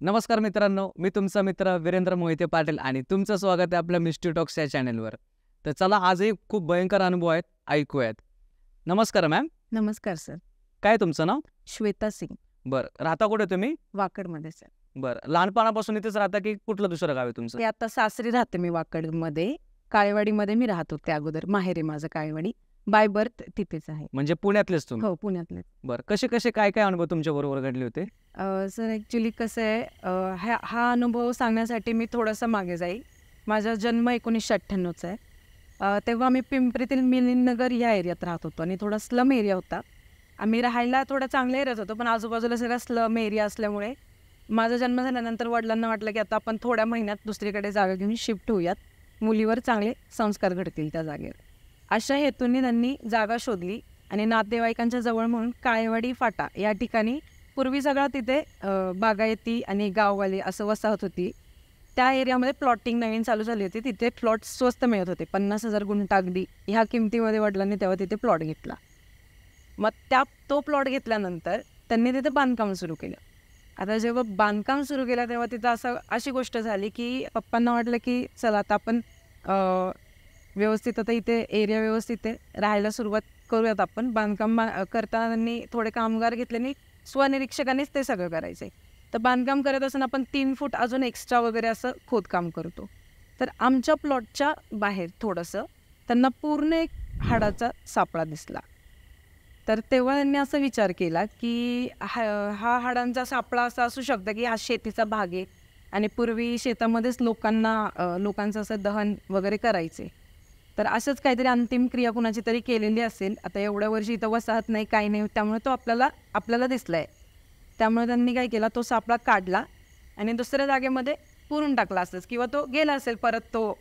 नमस्कार मित्रांनो, मी तुमचा मित्र वीरेंद्र मोहिते पाटील आणि तुमचं स्वागत आहे आपल्या मिस्ट्री टॉक्स या चॅनलवर. तर चला आजही खूप भयंकर अनुभव आहेत, ऐकूयात. नमस्कार मॅम. नमस्कार सर. काय तुमचं नाव? श्वेता सिंग. बरं, राहता कुठे तुम्ही? वाकडमध्ये सर. बरं, लहानपणापासून इथेच राहता की कुठलं दुसरं गाव आहे तुमचं? मी आता सासरी राहते मी वाकडमध्ये. काळेवाडीमध्ये मी राहत होते अगोदर. माहेर आहे माझं काळेवाडी. बाय बर्थ तिथेच आहे. म्हणजे पुण्यातलेच तुम्ही? हो, पुण्यातले. बरं, कसे कसे काय काय अनुभव तुमच्या बरोबर घडले होते? सर ॲक्च्युली कसं आहे, हा अनुभव सांगण्यासाठी मी थोडंसं मागे जाईल. माझा जन्म 1998चा आहे. तेव्हा मी पिंपरीतील मिलिंदनगर या एरियात राहत होतो आणि थोडा स्लम एरिया होता. आम्ही राहायला थोडा चांगल्या एरियात होतो, पण आजूबाजूला सगळा स्लम एरिया असल्यामुळे माझा जन्म झाल्यानंतर वडिलांना वाटलं की आता आपण थोड्या महिन्यात दुसरीकडे जागा घेऊन शिफ्ट होऊयात. मुलीवर चांगले संस्कार घडतील त्या जागेवर. अशा हेतूने त्यांनी जागा शोधली आणि नातेवाईकांच्या जवळ म्हणून काळेवाडी फाटा या ठिकाणी पूर्वी सगळा तिथे बागायती आणि गाववाले असं वसाहत होती. त्या एरियामध्ये प्लॉटिंग नवीन चालू झाली होती. तिथे प्लॉट स्वस्त मिळत होते. 50,000 गुंठा अगदी ह्या किमतीमध्ये वडिलांनी तेव्हा तिथे प्लॉट घेतला. मग तो प्लॉट घेतल्यानंतर त्यांनी तिथे बांधकाम सुरू केलं. आता जेव्हा बांधकाम सुरू केलं तेव्हा तिथं अशी गोष्ट झाली की पप्पांना वाटलं की चला आता आपण व्यवस्थित आता इथे एरिया व्यवस्थित आहे, राहायला सुरुवात करूयात आपण. बांधकाम करताना त्यांनी थोडे कामगार घेतले आणि स्वनिरीक्षकानेच ते सगळं करायचे. तर बांधकाम करत असताना आपण 3 फूट अजून एक्स्ट्रा वगैरे असं खोदकाम करतो. तर आमच्या प्लॉटच्या बाहेर थोडंसं त्यांना पूर्ण एक हाडाचा सापळा दिसला. तर तेव्हा त्यांनी असा विचार केला की हा हाडांचा सापळा असा असू शकतो की हा शेतीचा भाग आहे आणि पूर्वी शेतामध्येच लोकांचं असं दहन वगैरे करायचे. तर असंच काहीतरी अंतिम क्रिया कुणाची तरी केलेली असेल. आता एवढ्या वर्षी इथं वसाहत नाही, काही नाही, त्यामुळे तो आपल्याला दिसला आहे. त्यामुळे त्यांनी काय केला, तो सापळा काढला आणि दुसऱ्या जागेमध्ये पुरून टाकला असंच, किंवा तो गेला असेल परत, तो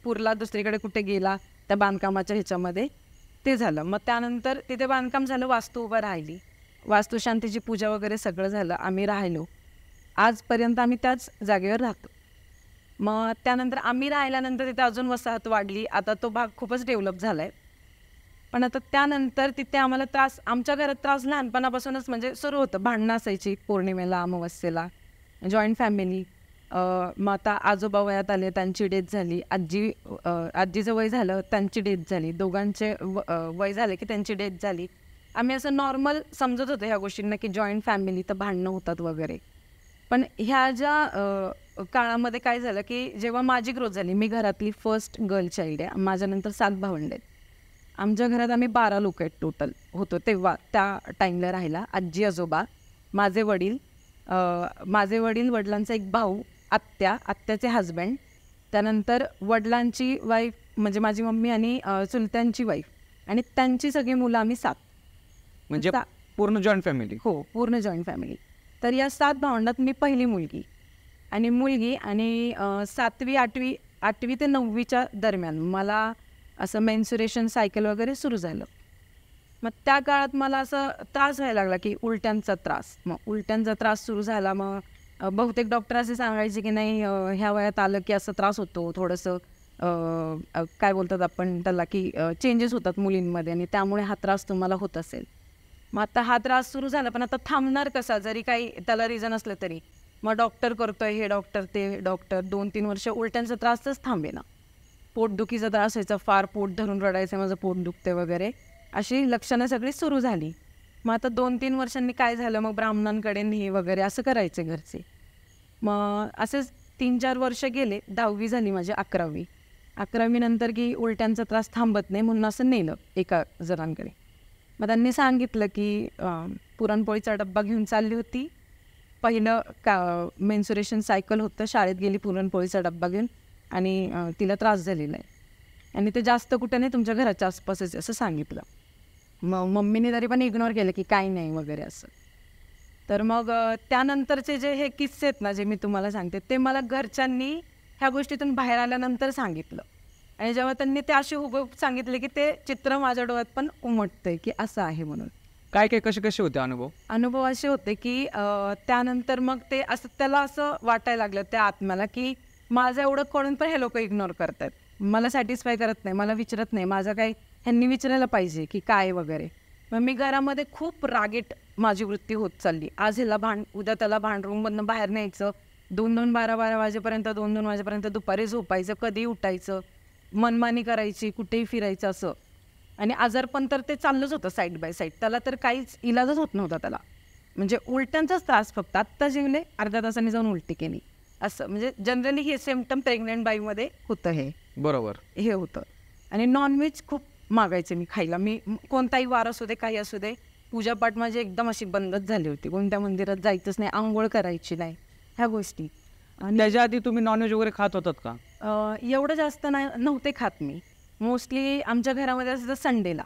पुरला दुसरीकडे कुठे गेला त्या बांधकामाच्या ह्याच्यामध्ये. ते झालं. मग त्यानंतर तिथे बांधकाम झालं, वास्तू उभं राहिली, वास्तुशांतीची पूजा वगैरे सगळं झालं, आम्ही राहिलो. आजपर्यंत आम्ही त्याच जागेवर राहतो. मग त्यानंतर आम्ही राहिल्यानंतर तिथे अजून वसाहत वाढली. आता तो भाग खूपच डेव्हलप झाला आहे. पण आता त्यानंतर तिथे आम्हाला त्रास, आमच्या घरात त्रास लहानपणापासूनच म्हणजे सुरू होतं. भांडणं असायची पौर्णिमेला, अमावस्येला. Joint family. मग आता आजोबा वयात आले, त्यांची डेथ झाली. आजीचं वय झालं, त्यांची डेथ झाली. दोघांचे वय झाले की त्यांची डेथ झाली. आम्ही असं नॉर्मल समजत होतो ह्या गोष्टींना की जॉईंट फॅमिली तर भांडणं होतात वगैरे. पण ह्या ज्या काळामध्ये काय झालं की जेव्हा माझी ग्रोथ झाली, मी घरातली फर्स्ट गर्ल चाइल्ड आहे. माझ्यानंतर 7 भावंड आहेत. आमच्या घरात आम्ही 12 लोक आहेत टोटल होतो तेव्हा, त्या टाईमला राहायला. आजी आजोबा, माझे वडील, वडिलांचा एक भाऊ, आत्याचे हजबंड, त्यानंतर वडिलांची वाईफ म्हणजे माझी मम्मी आणि चुलत्यांची वाईफ आणि त्यांची सगळी मुलं, आम्ही 7. म्हणजे पूर्ण जॉईंट फॅमिली? हो, पूर्ण जॉईंट फॅमिली. तर या 7 भावंडात मी पहिली मुलगी आणि 7वी 8वी ते 9वीच्या दरम्यान मला असं मेन्सुरेशन सायकल वगैरे सुरू झालं. मग त्या काळात मला असं त्रास व्हायला लागला की उलट्यांचा त्रास सुरू झाला. मग बहुतेक डॉक्टर असे सांगायचे की नाही, ह्या वयात आलं की असं त्रास होतो, थोडंसं काय बोलतात आपण त्याला की चेंजेस होतात मुलींमध्ये आणि त्यामुळे हा त्रास तुम्हाला होत असेल. मग आता हा त्रास सुरू झाला, पण आता थांबणार कसा, जरी काही त्याला रिझन असलं तरी. मग डॉक्टर करतोय, हे डॉक्टर ते डॉक्टर. 2-3 वर्ष उलट्यांचा त्रासच थांबेना. पोटदुखीचा त्रास व्हायचा, फार पोट धरून रडायचं, माझं पोट दुखते वगैरे, अशी लक्षणं सगळी सुरू झाली. मग आता 2-3 वर्षांनी काय झालं, मग ब्राह्मणांकडे हे वगैरे असं करायचे घरचे. मग असेच 3-4 वर्ष गेले. 10वी झाली माझी. 11वी नंतर की उलट्यांचा त्रास थांबत नाही म्हणून असं नेलं एका जणांकडे. मग त्यांनी सांगितलं की पुरणपोळीचा डब्बा घेऊन चालली होती. पहिलं मेन्सुरेशन सायकल होतं, शाळेत गेली पुरणपोळीचा डब्बा घेऊन आणि तिला त्रास झालेला आहे आणि ते जास्त कुठं नाही, तुमच्या घराच्या आसपासच असं सांगितलं. मग मम्मीने तरी पण इग्नोर केलं की काही नाही वगैरे असं. तर मग त्यानंतरचे जे हे किस्से आहेत ना, जे मी तुम्हाला सांगते, ते मला घरच्यांनी ह्या गोष्टीतून बाहेर आल्यानंतर सांगितलं. आणि जेव्हा त्यांनी ते असे हुबहूब सांगितले की ते चित्र माझ्या डोळ्यात पण उमटतंय की असं आहे म्हणून. काय कसे होते अनुभव असे होते की त्यानंतर मग ते असं त्याला असं वाटायला लागलं त्या आत्म्याला की माझं एवढं कळून पण हे लोक इग्नोर करतात, मला सॅटिस्फाय करत नाही, मला विचारत नाही, माझं काय ह्यांनी विचारायला पाहिजे की काय वगैरे. मग मी घरामध्ये खूप रागीट माझी वृत्ती होत चालली. आज ह्याला उद्या त्याला रूममधनं बाहेर न्यायचं, 2-2, 12-12 वाजेपर्यंत, 2-2 वाजेपर्यंत दुपारी झोपायचं, कधी उठायचं, मनमानी करायची, कुठेही फिरायचं असं. आणि आजारपण तर ते चाललंच होतं साईड बाय साईड. त्याला तर काहीच इलाजच होत नव्हता त्याला. म्हणजे उलट्यांचाच त्रास फक्त. आत्ता जेवले, अर्ध्या तासाने जाऊन उलटी केली असं. म्हणजे जनरली हे सिम्पटम प्रेग्नंट बाईमध्ये होतं. हे बरोबर हे होतं. आणि नॉनव्हेज खूप मागायचे मी खायला. मी कोणताही वार असू दे, काही असू दे, पूजापाठ माझी एकदम अशी बंदच झाली होती. कोणत्या मंदिरात जायचंच नाही, आंघोळ करायची नाही, ह्या गोष्टी. आणि त्याच्या आधी तुम्ही नॉनव्हेज वगैरे खात होतात का? एवढं जास्त नव्हते खात मी. मोस्टली आमच्या घरामध्ये असायचं संडेला.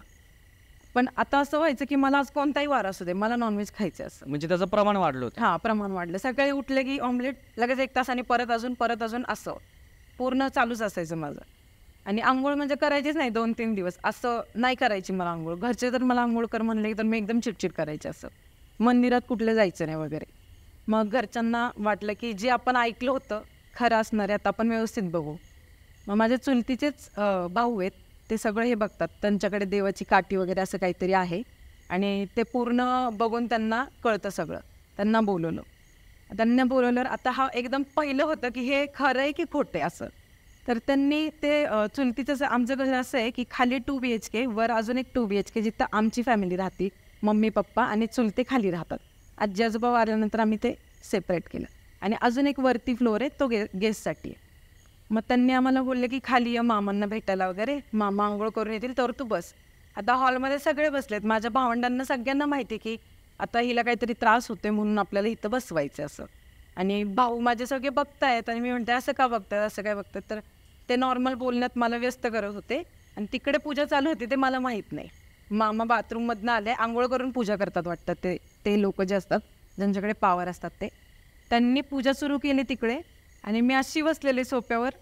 पण आता असं व्हायचं की मला आज कोणताही वार असू दे, मला नॉनव्हेज खायचं असं. म्हणजे त्याचं प्रमाण वाढलं होतं? हां, प्रमाण वाढलं. सकाळी उठले की ऑमलेट, लगेच 1 तासाने परत अजून असं पूर्ण चालूच असायचं माझं. आणि आंघोळ म्हणजे करायचीच नाही 2-3 दिवस. असं नाही करायची मला आंघोळ. घरचे तर मला आंघोळ कर म्हणले तर मी एकदम चिडचिड करायचे. असं मंदिरात कुठलं जायचं नाही वगैरे. मग घरच्यांना वाटलं की जे आपण ऐकलं होतं खरं असणार आहे, आता आपण व्यवस्थित बघू. मग माझ्या चुलतीचेच भाऊ आहेत, ते सगळं हे बघतात. त्यांच्याकडे देवाची काठी वगैरे असं काहीतरी आहे आणि ते पूर्ण बघून त्यांना कळतं सगळं. त्यांना बोलवल्यावर आता हा एकदम पहिलं होतं की हे खरं आहे की खोटं आहे असं. तर त्यांनी ते चुलतीचं आमचं घर असं आहे की खाली 2 BHK, वर अजून एक 2 BHK, जिथं आमची फॅमिली राहते, मम्मी पप्पा आणि चुलते खाली राहतात. आजी आजोबा वारल्यानंतर आम्ही ते सेपरेट केलं. आणि अजून एक वरती फ्लोर आहे, तो गेस्टसाठी आहे. मग त्यांनी आम्हाला बोलले की खाली या मामांना भेटायला वगैरे, मामा आंघोळ करून येतील तर तू बस. आता हॉलमध्ये सगळे बसलेत. माझ्या भावंडांना सगळ्यांना माहिती की आता हिला काहीतरी त्रास होतोय म्हणून आपल्याला इथं बसवायचं असं. आणि भाऊ माझे सगळे बघतायत आणि मी म्हणते असं का बघतायत, असं काय बघतायत. तर ते नॉर्मल बोलण्यात मला व्यस्त करत होते आणि तिकडे पूजा चालू होती ते मला माहीत नाही. मामा बाथरूममधनं आले, आंघोळ करून पूजा करतात वाटतं. ते लोक जे असतात ज्यांच्याकडे पॉवर असतात त्यांनी पूजा सुरू केली तिकडे. आणि मी अशी बसलेले सोप्यावर,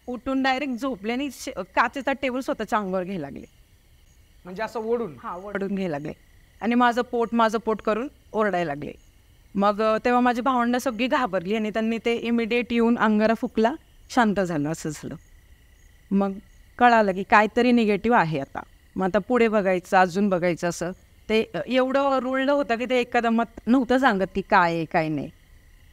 उठून डायरेक्ट झोपले आणि काचेचा टेबल स्वतःच्या अंगावर घ्यायला लागले. म्हणजे असं ओढून? हां, ओढून घ्यायला लागले. आणि माझं पोट करून ओरडायला लागले. मग तेव्हा माझी भावंडं सगळी घाबरली आणि त्यांनी ते इमिडिएट येऊन अंगारा फुकला, शांत झालं. असं झालं. मग कळालं की काहीतरी निगेटिव्ह आहे आता. मग आता पुढे बघायचं, अजून बघायचं. असं ते एवढं रुळलं होतं की ते एकदमात नव्हतं सांगत की काय आहे काय नाही.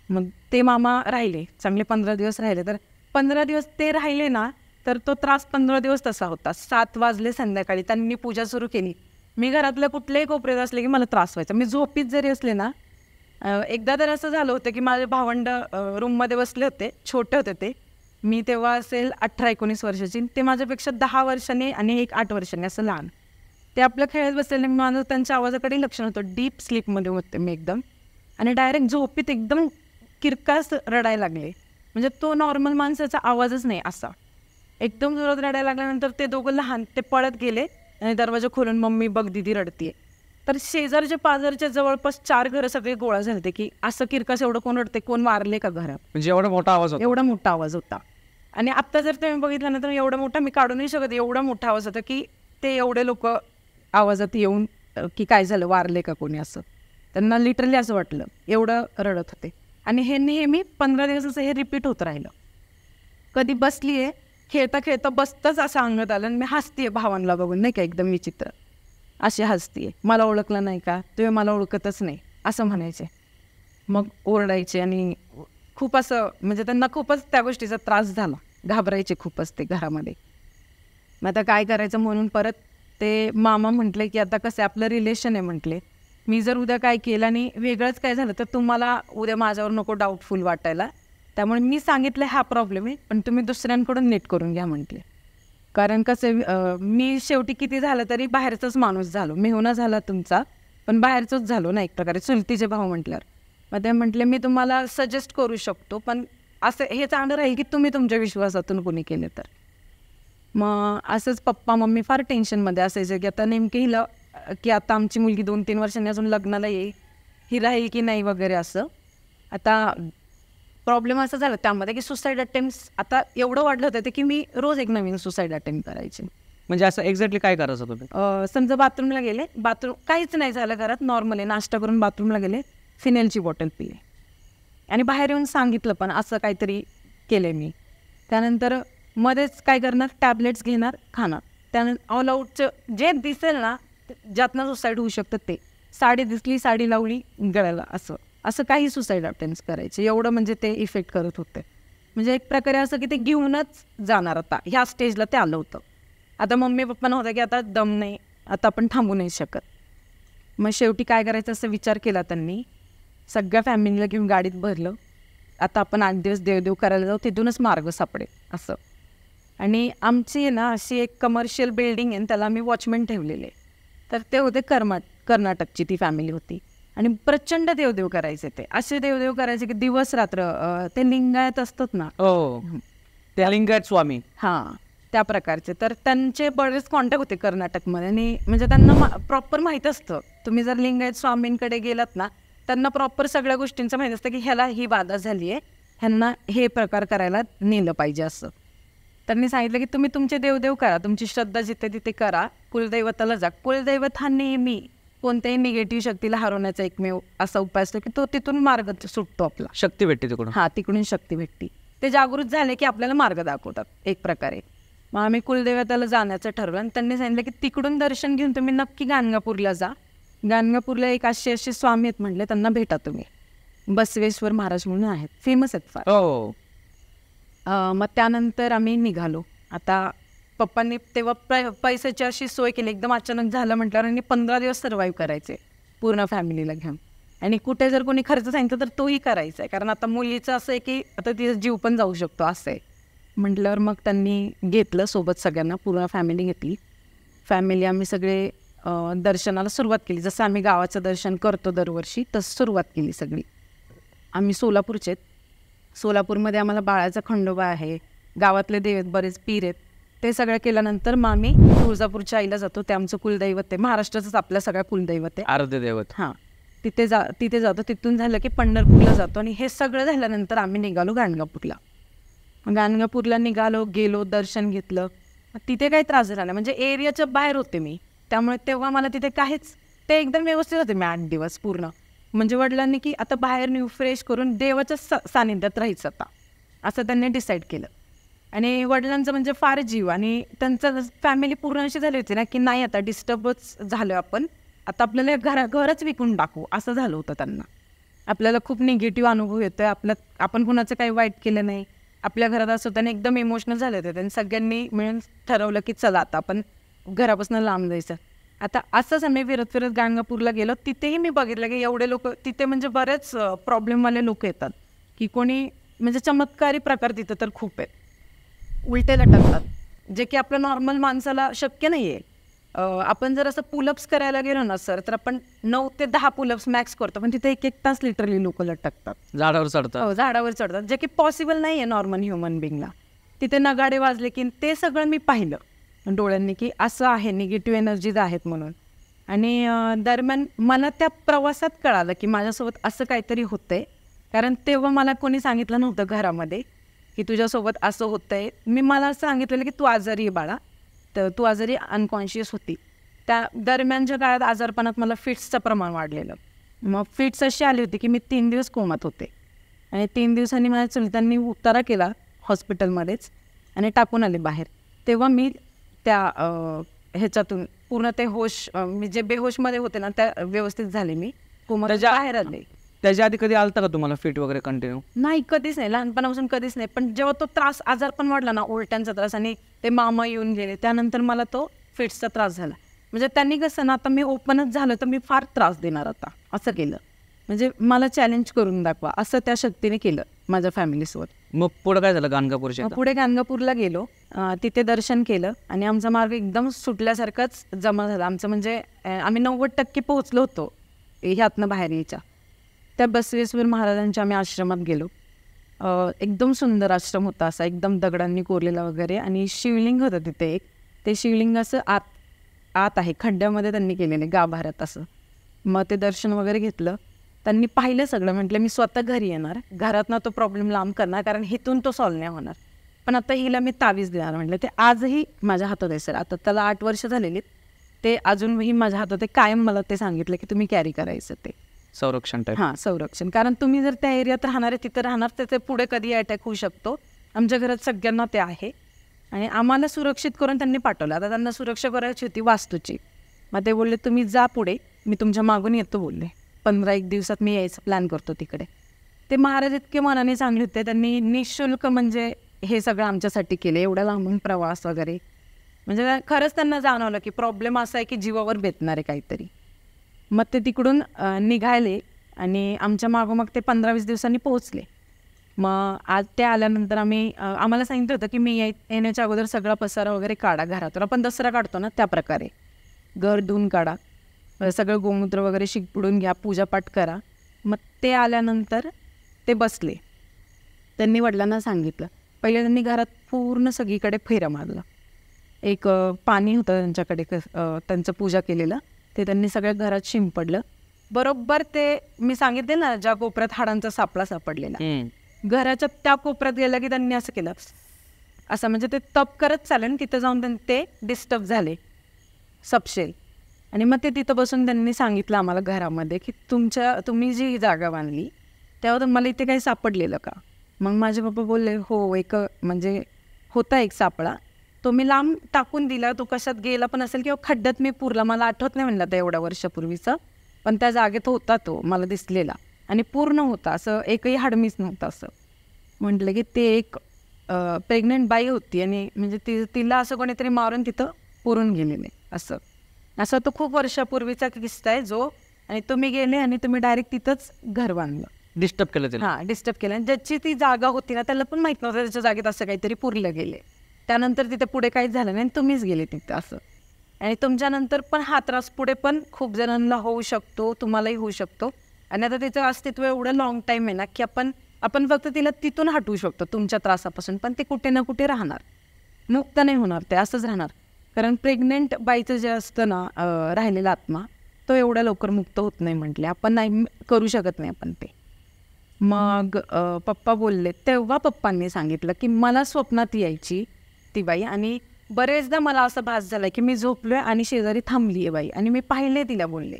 मग ते मामा राहिले चांगले 15 दिवस राहिले. तर 15 दिवस ते राहिले ना, तर तो त्रास 15 दिवस तसा होता. 7 वाजले संध्याकाळी, त्यांनी पूजा सुरू केली. मी घरातल्या कुठल्याही कोपऱ्यात असले की मला त्रास व्हायचा. मी झोपीत जरी असले ना, एकदा तर असं झालं होतं की माझे भावंड रूममध्ये बसले होते, छोटे होते ते. मी तेव्हा असेल 18-19 वर्षाची, ते माझ्यापेक्षा 10 वर्षांनी आणि एक 8 वर्षांनी असं लहान. ते आपल्या खेळत बसलेले, माझं त्यांच्या आवाजाकडे लक्ष नव्हतं. डीप स्लीपमध्ये होते मी एकदम. आणि डायरेक्ट झोपीत एकदम किरकास रडायला लागले. म्हणजे तो नॉर्मल माणसाचा आवाजच नाही असा. एकदम जोरात रडायला लागल्यानंतर ते दोघं लहान ते पळत गेले आणि दरवाजा खोलून, मम्मी बघ दिदी रडतीये. तर शेजारच्या पाजारच्या जवळपास 4 घरं सगळे गोळा झाले की असं किरकास एवढं कोण रडते, कोण वारले का घरात. म्हणजे एवढा मोठा आवाज होता? एवढा मोठा आवाज होता. आणि आत्ता जर तुम्ही बघितलं ना तर एवढा मोठा मी काढू नाही शकत. एवढा मोठा आवाज होता की ते एवढे लोक आवाजात येऊन की काय झालं, वारले का कोणी, असं त्यांना लिटरली असं वाटलं. एवढं रडत होते. आणि हे नेहमी 15 दिवसाचं हे रिपीट होत राहिलं. कधी बसली आहे, खेळता खेळता बसतंच असं अंगात आलं आणि मी हसतीये भावांना बघून, नाही का, एकदम विचित्र अशी हसतीये. मला ओळखलं नाही का, तुम्ही मला ओळखतच नाही असं म्हणायचे. मग ओरडायचे आणि खूप असं, म्हणजे त्यांना खूपच त्या गोष्टीचा त्रास झाला. घाबरायचे खूपच ते घरामध्ये. मग आता काय करायचं म्हणून परत ते मामा म्हटले की आता कसं आपलं रिलेशन आहे, म्हटले मी जर उद्या काय केलं आणि वेगळंच काय झालं तर तुम्हाला उद्या माझ्यावर नको डाऊटफुल वाटायला. त्यामुळे मी सांगितलं हा प्रॉब्लेम आहे, पण तुम्ही दुसऱ्यांकडून नीट करून घ्या म्हटले. कारण कसं मी शेवटी किती झालं तरी बाहेरचाच माणूस झालो. मेहुणा झाला तुमचा, पण बाहेरचंच झालो ना एक प्रकारे, चुलतीचे भाऊ म्हटल्यावर. मग ते म्हटले मी तुम्हाला सजेस्ट करू शकतो, पण असं हे चांगलं राहील की तुम्ही तुमच्या विश्वासातून कोणी केले तर. मग असंच पप्पा मम्मी फार टेन्शनमध्ये असायचे की आता नेमके हिला, की आता आमची मुलगी 2-3 वर्षांनी अजून लग्नाला येईल, ही राहील की नाही वगैरे असं. आता प्रॉब्लेम असा झाला त्यामध्ये की सुसाईड अटेम्प्ट आता एवढं वाढलं होतं की मी रोज एक नवीन सुसाईड अटेम्प्ट करायचे. म्हणजे असं एक्झॅक्टली काय करायचं तुम्ही? समजा बाथरूमला गेले, काहीच नाही झालं घरात, नॉर्मल आहे, नाश्ता करून बाथरूमला गेले, फिनेलची बॉटल पिले आणि बाहेर येऊन सांगितलं पण असं काहीतरी केलं मी. त्यानंतर मध्येच काय करणार, टॅबलेट्स घेणार, खाणार. त्यानंतर ऑल आउटचं जे दिसेल ना ज्यातनं सुसाईड होऊ शकतं ते साडी दिसली साडी लावली गळ्याला, असं असं काही सुसाईड अटेम्प्ट करायचे, एवढं म्हणजे ते इफेक्ट करत होते. म्हणजे एक प्रकारे असं की ते घेऊनच जाणार, आता ह्या स्टेजला ते आलं होतं. आता मम्मी पप्पांना होतं की आता दम नाही, आता आपण थांबू नाही शकत. मग शेवटी काय करायचं असं विचार केला त्यांनी. सगळ्या फॅमिलीला घेऊन गाडीत भरलं, आता आपण 8 दिवस देवदेव करायला जाऊ, तिथूनच मार्ग सापडेल असं. आणि आमची आहे ना अशी एक कमर्शियल बिल्डिंग आहे, त्याला आम्ही वॉचमॅन ठेवलेले. तर ते होते कर्नाटकची ती फॅमिली होती. आणि प्रचंड देवदेव करायचे, ते असे देवदेव करायचे की दिवस रात्र. ते लिंगायत असतात ना, हो ते लिंगायत स्वामी, हां त्या प्रकारचे. तर त्यांचे बरेच कॉन्टॅक्ट होते कर्नाटकमध्ये. आणि म्हणजे त्यांना प्रॉपर माहीत असतं, तुम्ही जर लिंगायत स्वामींकडे गेलात ना, त्यांना प्रॉपर सगळ्या गोष्टींचं माहीत असतं की ह्याला ही बाधा झाली आहे, ह्यांना हे प्रकार करायला नेलं पाहिजे असं. त्यांनी सांगितलं की तुम्ही तुमचे देवदेव करा, तुमची श्रद्धा जिथे तिथे करा, कुलदैवताला जा. कुलदैवत हा नेहमी कोणत्याही निगेटिव्ह शक्तीला हरवण्याचा एकमेव असा उपाय असतो की तो तिथून मार्ग सुटतो आपला, शक्ती भेटते तिकडून. हां तिकडून शक्ती भेटते. ते जागृत झाले की आपल्याला मार्ग दाखवतात एक प्रकारे. मग आम्ही कुलदैवताला जाण्याचं ठरवलं आणि त्यांनी सांगितलं की तिकडून दर्शन घेऊन तुम्ही नक्की गाणगापूरला जा. गाणगापूरला एक असे स्वामी आहेत म्हटले, त्यांना भेटा तुम्ही. बसवेश्वर महाराज म्हणून आहेत, फेमस आहेत फार. हो. मग त्यानंतर आम्ही निघालो. आता पप्पांनी तेव्हा पैशाची अशी सोय केली, एकदम अचानक झालं म्हटल्यावर. आणि 15 दिवस सर्वाईव्ह करायचे पूर्ण फॅमिलीला घेऊन. आणि कुठे जर कोणी खर्च सांगितलं तर तोही करायचा आहे, कारण आता मुलीचं असं आहे की आता तिचा जीव पण जाऊ शकतो असं आहे म्हटल्यावर. मग त्यांनी घेतलं सोबत सगळ्यांना, पूर्ण फॅमिली घेतली. फॅमिली आम्ही सगळे दर्शनाला सुरुवात केली, जसं आम्ही गावाचं दर्शन करतो दरवर्षी तसं सुरुवात केली सगळी. आम्ही सोलापूरचे आहेत. सोलापूरमध्ये आम्हाला बाळाचा खंडोबा आहे, गावातले देव बरेच पीर आहेत. ते सगळं केल्यानंतर मग आम्ही तुळजापूरच्या आईला जातो, ते आमचं कुलदैवत आहे, महाराष्ट्राचंच आपल्या सगळ्या कुलदैवत आहे, आराध्य दैवत. हां तिथे जातो. तिथून झालं की पंढरपूरला जातो. आणि हे सगळं झाल्यानंतर आम्ही निघालो गाणगापूरला. गाणगापूरला निघालो, गेलो, दर्शन घेतलं. तिथे काही त्रास झाला नाही, म्हणजे एरियाच्या बाहेर होते मी, त्यामुळे तेव्हा मला तिथे काहीच, ते एकदम व्यवस्थित होते मी 8 दिवस पूर्ण. म्हणजे वडिलांनी की आता बाहेर न्यू फ्रेश करून देवाच्या सानिध्यात राहायचं आता, असं त्यांनी डिसाईड केलं. आणि वडिलांचं म्हणजे फार जीव, आणि त्यांचं फॅमिली पूर्ण अशी झाली होती ना की नाही आता डिस्टर्बच झालं आपण, आता आपल्याला घरच विकून टाकू असं झालं होतं त्यांना. आपल्याला खूप निगेटिव्ह अनुभव येतोय, आपण कुणाचं काही वाईट केलं नाही, आपल्या घरात असं होतं. एकदम इमोशनल झाले होते. त्यांनी सगळ्यांनी मिळून ठरवलं की चला आता आपण घरापासून लांब जायचं. आता असंच आम्ही फिरत फिरत गाणगापूरला गेलो. तिथेही मी बघितलं की एवढे लोक तिथे, म्हणजे बरेच प्रॉब्लेमवाले लोक येतात, की कोणी म्हणजे चमत्कारी प्रकार तिथं तर खूप आहेत, उलटे लटकतात, जे की आपल्या नॉर्मल माणसाला शक्य नाही आहे. आपण जर असं पुलअप्स करायला गेलो ना सर, तर आपण 9 ते 10 पुलअप्स मॅक्स करतो, पण तिथे 1-1 तास लिटरली लोक लटकतात, झाडावर चढतात. हो झाडावर चढतात, जे की पॉसिबल नाही आहे नॉर्मल ह्युमन बिंगला. तिथे नगाडे वाजले की ते सगळं मी पाहिलं डोळ्यांनी की असं आहे, निगेटिव्ह एनर्जीज आहेत म्हणून. आणि दरम्यान मला त्या प्रवासात कळालं की माझ्यासोबत असं काहीतरी होतंय, कारण तेव्हा मला कोणी सांगितलं नव्हतं घरामध्ये की तुझ्यासोबत असं होतंय. मला सांगितलेलं की तू आजारी आहे बाळा, तर तू आजारी अनकॉन्शियस होती. त्या दरम्यानच्या काळात आजारपणात मला फिट्सचं प्रमाण वाढलेलं. मग फिट्स अशी आली होती की मी 3 दिवस कोमात होते. आणि 3 दिवसांनी माझ्या चुलत्यांनी उतारा केला हॉस्पिटलमध्येच आणि टाकून आले बाहेर. तेव्हा मी त्या ह्याच्यातून पूर्ण ते मी जे बेहोशमध्ये होते ना त्या व्यवस्थित झाले, मी कोमात बाहेर आले. त्याच्या आधी कधी आलता का तुम्हाला फिट वगैरे कंटिन्यू? नाही, कधीच नाही, लहानपणापासून कधीच नाही. पण जेव्हा तो त्रास आजारपण वाढला ना, उलट्यांचा त्रास, आणि ते मामा येऊन गेले, त्यानंतर मला तो फिट्सचा त्रास झाला. म्हणजे त्यांनी कसं ना, आता मी ओपनच झालं तर मी फार त्रास देणार आता असं केलं, म्हणजे मला चॅलेंज करून दाखवा असं त्या शक्तीने केलं माझ्या फॅमिलीसोबत. मग पुढे काय झालं गाणगापूरच्या? पुढे गाणगापूरला गेलो, तिथे दर्शन केलं आणि आमचा मार्ग एकदम सुटल्यासारखाच जमा झाला आमचं. म्हणजे आम्ही 90% पोहोचलो होतो ह्यातनं बाहेर यायच्या. त्या बसवेश्वर महाराजांच्या आम्ही आश्रमात गेलो. एकदम सुंदर आश्रम होता, असा एकदम दगडांनी कोरलेला वगैरे, आणि शिवलिंग होतं तिथे एक. ते शिवलिंग असं आत आहे, खड्ड्यामध्ये त्यांनी केलेले गाभाऱ्यात असं. मग ते दर्शन वगैरे घेतलं, त्यांनी पाहिलं सगळं. म्हटलं मी स्वतः घरी येणार, घरातनं तो प्रॉब्लेम लांब करणार, कारण हिथून तो सॉल्व नाही होणार. पण आता हिला मी तावीज देणार म्हटलं. ते आजही माझ्या हातात आहे सर, आता त्याला 8 वर्ष झालेली, ते अजूनही माझ्या हातात आहे. कायम मला ते सांगितलं की तुम्ही कॅरी करायचं ते संरक्षण टाईप. हां, संरक्षण. कारण तुम्ही जर त्या एरियात राहणार आहे, तिथं राहणार, तर ते पुढे कधी अटॅक होऊ शकतो. आमच्या घरात सगळ्यांना ते आहे आणि आम्हाला सुरक्षित करून त्यांनी पाठवलं. आता त्यांना सुरक्षा करायची होती वास्तूची. मग ते बोलले तुम्ही जा पुढे, मी तुमच्या मागून येतो बोलले. 15-1 दिवसात मी यायचं प्लॅन करतो तिकडे. ते महाराज इतके मनाने चांगले होते, त्यांनी निःशुल्क म्हणजे हे सगळं आमच्यासाठी केलं, एवढा लांबून प्रवास वगैरे. म्हणजे खरंच त्यांना जाणवलं की प्रॉब्लेम असा आहे की जीवावर बेतणार आहे काहीतरी. मग ते तिकडून निघाले आणि आमच्या मागोमाग मग ते 15-20 दिवसांनी पोहोचले. मग आज ते आल्यानंतर आम्हाला सांगितलं होतं की मी येण्याच्या अगोदर सगळा पसारा वगैरे काढा घरातून. आपण दसरा काढतो ना त्या प्रकारे घर धुवून काढा, सगळं गोमूत्र वगैरे शिंपडून घ्या, पूजापाठ करा. मग ते आल्यानंतर ते बसले. त्यांनी वडिलांना सांगितलं. पहिले त्यांनी घरात पूर्ण सगळीकडे फेरं मारलं. एक पाणी होतं त्यांच्याकडे त्यांचं पूजा केलेलं, ते त्यांनी सगळ्या घरात शिंपडलं. बरोबर ते मी सांगितले ना ज्या कोपऱ्यात हाडांचा सापळा सापडलेला, घराच्या त्या कोपऱ्यात गेलं की त्यांनी असं केलं, असं म्हणजे ते तप करत चालले ना, तिथं जाऊन ते डिस्टर्ब झाले सपशेल. आणि मग ते तिथं बसून त्यांनी सांगितलं आम्हाला घरामध्ये की तुम्ही जी जागा बांधली तेव्हा तुम्हाला इथे काही सापडलेलं का? मग माझे पप्पा बोलले हो, एक म्हणजे होता एक सापळा, तो मी लांब टाकून दिला, तो कशात गेला पण असेल किंवा खड्ड्यात मी पुरला, मला आठवत नाही म्हणलं तर एवढ्या वर्षापूर्वीचं, पण त्या जागेत होता तो मला दिसलेला आणि पूर्ण होता, असं एकही हाडमीच नव्हतं. असं म्हटलं की ते एक प्रेग्नंट बाई होती आणि म्हणजे तिला असं कोणीतरी मारून तिथं पुरून गेलेले. असं तो खूप वर्षापूर्वीचा किस्सा आहे जो, आणि तुम्ही गेले आणि तुम्ही डायरेक्ट तिथंच घर बांधलं, डिस्टर्ब केलं त्याला. हां, डिस्टर्ब केलं. आणि ज्याची ती जागा होती ना त्याला पण माहीत नव्हतं त्याच्या जागेत असं काहीतरी पुरलं गेले. त्यानंतर तिथे पुढे काहीच झालं नाही, तुम्हीच गेले तिथं असं. आणि तुमच्यानंतर पण हा त्रास पुढे पण खूप जणांना होऊ शकतो, तुम्हालाही होऊ शकतो. आणि आता तिचं अस्तित्व एवढं लॉंग टाईम आहे ना की आपण फक्त तिला तिथून हटवू शकतो तुमच्या त्रासापासून, पण ते कुठे ना कुठे राहणार, मुक्त नाही होणार, ते असंच राहणार. कारण प्रेग्नेंट बाईचं जे असतं ना राहिलेला आत्मा, तो एवढ्या लवकर मुक्त होत नाही म्हटले, आपण नाही करू शकत नाही आपण ते. मग पप्पा बोलले, तेव्हा पप्पांनी सांगितलं की मला स्वप्नात यायची ती बाई, आणि बरेचदा मला असं भास झाला की मी झोपलोय आणि शेजारी थांबली आहे बाई आणि मी पाहिले तिला. बोलले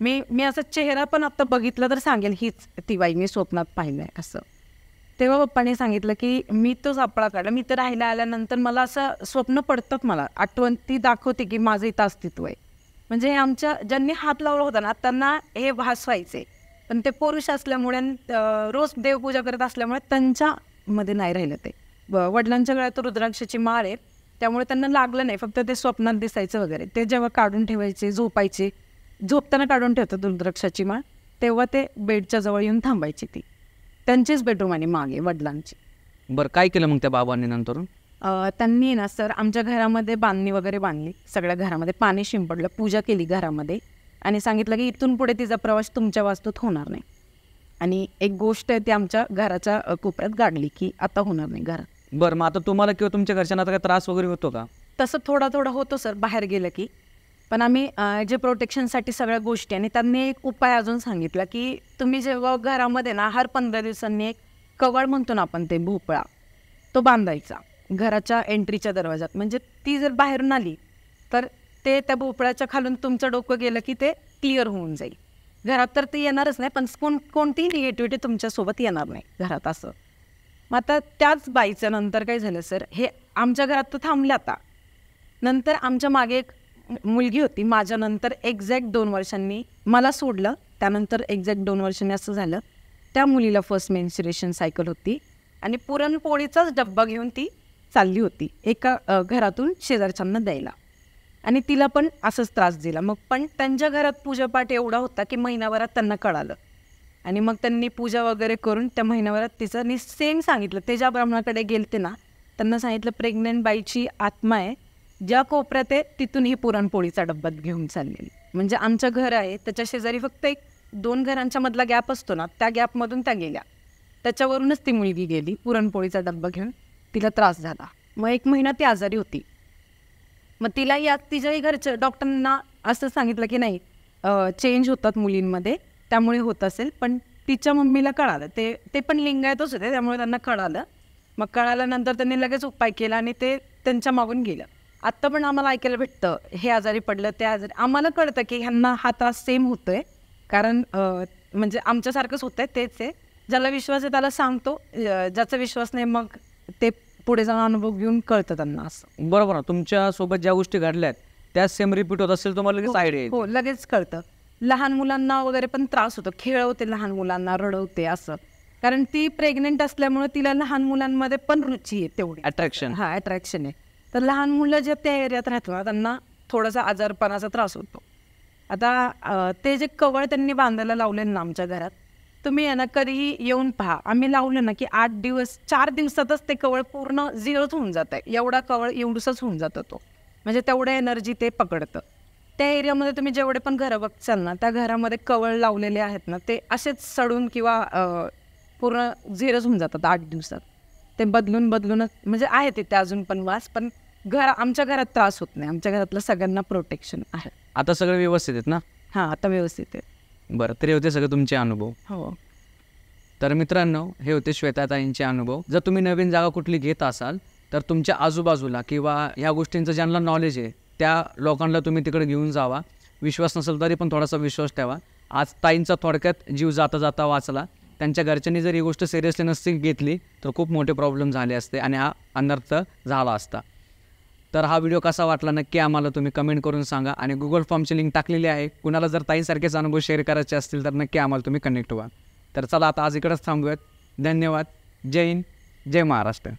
मी असं चेहरा पण आता बघितलं तर सांगेल हीच ती बाई मी स्वप्नात पाहिलं आहे असं. तेव्हा पप्पाने सांगितलं की मी तो सापळा काढला, मी तर राहायला आल्यानंतर मला असं स्वप्न पडतात, मला आठवण ती दाखवते की माझं इथं अस्तित्व आहे. म्हणजे आमच्या ज्यांनी हात लावला होता ना त्यांना हे भास व्हायचे, पण ते पुरुष असल्यामुळे रोज देवपूजा करत असल्यामुळे त्यांच्यामध्ये नाही राहिलं ते. वडिलांच्या गळ्यात रुद्राक्षाची माळ आहे त्यामुळे त्यांना लागलं नाही, फक्त ते स्वप्नात दिसायचं वगैरे. ते जेव्हा काढून ठेवायचे, झोपताना काढून ठेवतात रुद्राक्षाची माळ, तेव्हा ते बेडच्या जवळ येऊन थांबायची. ती त्यांचीच बेडरूम आणि मागे वडिलांची. बरं, काय केलं मग त्या बाबांनी नंतर? त्यांनी ना सर आमच्या घरामध्ये बांधणी वगैरे बांधली, सगळ्या घरामध्ये पाणी शिंपडलं, पूजा केली घरामध्ये आणि सांगितलं की इथून पुढे तिचा प्रवास तुमच्या वास्तूत होणार नाही. आणि एक गोष्ट आहे ती आमच्या घराच्या कोपऱ्यात गाडली की आता होणार नाही घरात. बरं, मग आता तुम्हाला किंवा तुमच्या घरच्यांना आता काय त्रास वगैरे होतो का? तसं थोडा होतो सर बाहेर गेलं की, पण आम्ही जे प्रोटेक्शनसाठी सगळ्या गोष्टी, आणि त्यांनी एक उपाय अजून सांगितला की तुम्ही जेव्हा घरामध्ये ना हर 15 दिवसांनी एक कवळ म्हणतो ना आपण, ते भोपळा, तो बांधायचा घराच्या एंट्रीच्या दरवाजात. म्हणजे ती जर बाहेरून आली तर ते त्या भोपळ्याच्या खालून तुमचं डोकं गेलं की ते क्लिअर होऊन जाईल. घरात तर ते येणारच नाही, पण कोणतीही निगेटिव्हिटी तुमच्यासोबत येणार नाही घरात असं. मग आता त्याच बाईचं नंतर काय झालं सर, हे आमच्या घरात तर थांबलं. आता नंतर आमच्या मागे एक मुलगी होती, माझ्यानंतर एक्झॅक्ट 2 वर्षांनी मला सोडलं, त्यानंतर एक्झॅक्ट 2 वर्षांनी असं झालं, त्या मुलीला फर्स्ट मेन्स्ट्रुएशन सायकल होती आणि पुरणपोळीचाच डब्बा घेऊन ती चालली होती एका घरातून शेजारच्यांना द्यायला, आणि तिला पण असंच त्रास दिला. मग पण त्यांच्या घरात पूजापाठ एवढा होता की महिनाभरात त्यांना कळालं, आणि मग त्यांनी पूजा वगैरे करून त्या महिनाभरात तिचं सेम सांगितलं. ते ज्या ब्राह्मणाकडे गेलते ना त्यांना सांगितलं प्रेग्नंट बाईची आत्मा आहे, ज्या कोपऱ्यात आहे तिथून ही पुरणपोळीचा डब्यात घेऊन चाललेली. म्हणजे आमचं घर आहे त्याच्या शेजारी फक्त 1-2 घरांच्या मधला गॅप असतो ना, त्या गॅपमधून त्या गेल्या, त्याच्यावरूनच ती मुलगी गेली पुरणपोळीचा डब्बा घेऊन. तिला त्रास झाला, मग 1 महिना ती आजारी होती. मग तिला तिच्याही घरच्या डॉक्टरांना असं सांगितलं की नाही, चेंज होतात मुलींमध्ये त्यामुळे होत असेल. पण तिच्या मम्मीला कळालं, ते पण लिंगायतच होते त्यामुळे त्यांना कळालं. मग कळाल्यानंतर त्यांनी लगेच उपाय केला आणि ते त्यांच्या मागून गेलं. आत्ता पण आम्हाला ऐकायला भेटतं हे आजारी पडलं, ते आजारी. आम्हाला कळतं की ह्यांना हा त्रास सेम होतोय, कारण म्हणजे आमच्यासारखंच होतंय, तेच आहे. ज्याला विश्वास आहे त्याला सांगतो, ज्याचा विश्वास नाही मग ते पुढे जाऊन अनुभव घेऊन कळतं त्यांना असं. बरोबर ना, तुमच्यासोबत ज्या गोष्टी घडल्यात त्याच सेम रिपीट होत असेल तुम्हाला लगेच आयडिया येईल. हो, लगेच कळतं. लहान मुलांना वगैरे पण त्रास होतो, खेळवते लहान मुलांना, रडवते असं. कारण ती प्रेग्नेंट असल्यामुळे तिला लहान मुलांमध्ये पण रुची आहे तेवढी, अट्रॅक्शन. हा अट्रॅक्शन आहे. तर लहान मुलं जे त्या एरियात राहतात ना त्यांना थोडासा आजारपणाचा त्रास होतो. आता ते जे कवळ त्यांनी बांधायला लावले ना आमच्या घरात, तुम्ही आहे ना कधीही येऊन पहा. आम्ही लावलं ना की 8 दिवस 4 दिवसातच ते कवळ पूर्ण झिरोच होऊन जात आहे. एवढा कवळ एवढंसच होऊन जातं तो, म्हणजे तेवढं एनर्जी ते पकडतं. त्या एरियामध्ये तुम्ही जेवढे पण घरं बघचाल ना त्या घरामध्ये कवळ लावलेले आहेत ना ते असेच सडून किंवा पूर्ण झिरोच होऊन जातात 8 दिवसात. ते बदलूनच म्हणजे आहे तिथे अजून पण वास, पण आमच्या घरात त्रास होत नाही. आमच्या घरातलं सगळ्यांना प्रोटेक्शन आहे. आता सगळं व्यवस्थित आहेत ना? हां, आता व्यवस्थित आहे. बरं, तरी होते सगळे तुमचे अनुभव. हो. तर मित्रांनो, हे होते श्वेताताईंचे अनुभव. जर तुम्ही नवीन जागा कुठली घेत असाल तर तुमच्या आजूबाजूला किंवा ह्या गोष्टींचं ज्यांना नॉलेज आहे त्या लोकांना तुम्ही तिकडे घेऊन जावा. विश्वास नसेल तरी पण थोडासा विश्वास ठेवा. आज ताईंचा थोडक्यात जीव जाता जाता वाचला. त्यांच्या घरच्यांनी जर ही गोष्ट सिरियसली नसती घेतली तर खूप मोठे प्रॉब्लेम झाले असते आणि हा अनर्थ झाला असता. तर हा व्हिडिओ कसा वाटला नक्की आम्हाला तुम्ही कमेंट करून सांगा. आणि गुगल फॉर्मची लिंक टाकलेली आहे. कुणाला जर ताईंसारखेच अनुभव शेअर करायचे असतील तर नक्की आम्हाला तुम्ही कनेक्ट व्हा. तर चला आता आज इकडंच थांबूयात. धन्यवाद. जय हिंद, जय महाराष्ट्र.